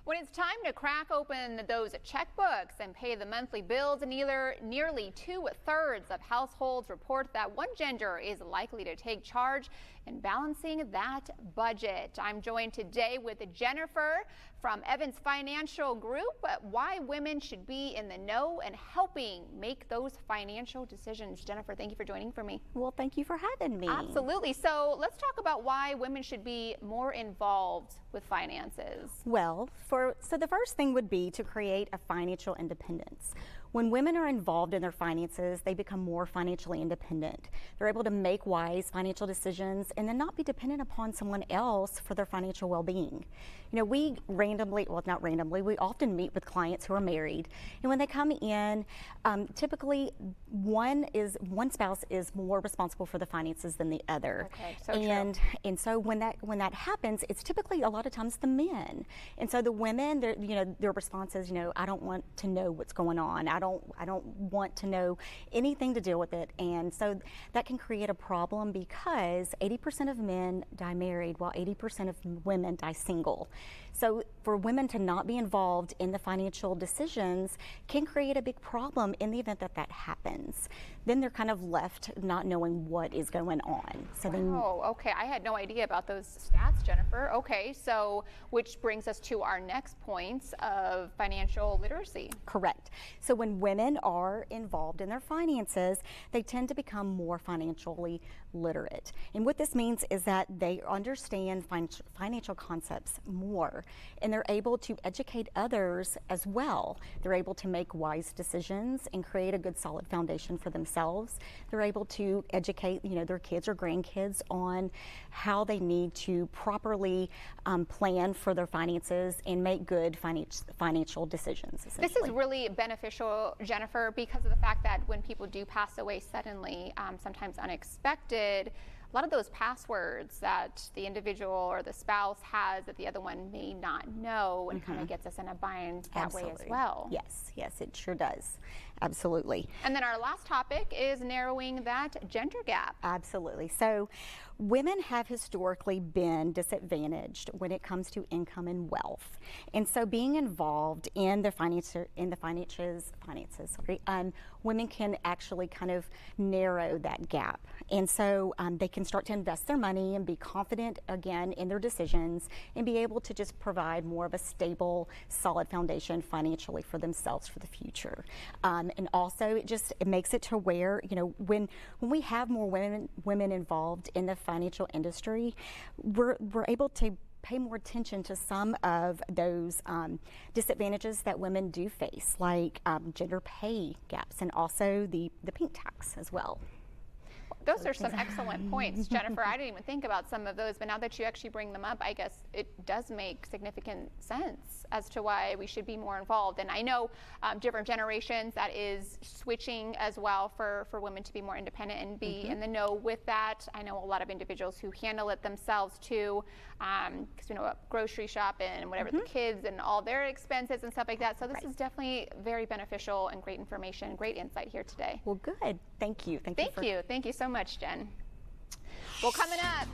When it's time to crack open those checkbooks and pay the monthly bills, nearly 2/3 of households report that one gender is likely to take charge in balancing that budget. I'm joined today with Jennifer from Evans Financial Group. Why women should be in the know and helping make those financial decisions. Jennifer, thank you for joining for me. Well, thank you for having me. Absolutely. So let's talk about why women should be more involved with finances. Well, so the first thing would be to create a financial independence. When women are involved in their finances, they become more financially independent. They're able to make wise financial decisions and then not be dependent upon someone else for their financial well-being. You know, we often meet with clients who are married, and when they come in, typically one spouse is more responsible for the finances than the other. Okay, so and so when that happens, it's typically a lot of times the men. And so the women, their response is, I don't want to know what's going on. I don't want to know anything to deal with it. And so that can create a problem because 80% of men die married while 80% of women die single. So for women to not be involved in the financial decisions can create a big problem in the event that that happens. Then they're kind of left not knowing what is going on. So okay. I had no idea about those stats, Jennifer. Okay, so which brings us to our next points of financial literacy. Correct. So when women are involved in their finances, they tend to become more financially literate. And what this means is that they understand financial concepts more, and they're able to educate others as well. They're able to make wise decisions and create a good solid foundation for themselves. They're able to educate, their kids or grandkids on how they need to properly plan for their finances and make good financial decisions. This is really beneficial, Jennifer, because of the fact that when people do pass away suddenly, sometimes unexpected, a lot of those passwords that the individual or the spouse has that the other one may not know, and kind of gets us in a bind that way as well. Yes, it sure does. Absolutely. And then our last topic is narrowing that gender gap. Absolutely. So women have historically been disadvantaged when it comes to income and wealth. And so being involved in the finances, women can actually kind of narrow that gap. And so they can start to invest their money and be confident again in their decisions and be able to just provide more of a stable, solid foundation financially for themselves for the future. And also it makes it to where, when we have more women involved in the financial industry, we're able to pay more attention to some of those disadvantages that women do face, like gender pay gaps and also the pink tax as well. Those are some excellent points, Jennifer. I didn't even think about some of those, but now that you actually bring them up, I guess it does make significant sense as to why we should be more involved. And I know different generations, that is switching as well for women to be more independent and be in the know with that. I know a lot of individuals who handle it themselves too, because grocery shopping and whatever, the kids and all their expenses and stuff like that. So this is definitely very beneficial and great information, great insight here today. Well, good. Thank you. Thank you so much, Jen. Well, coming up,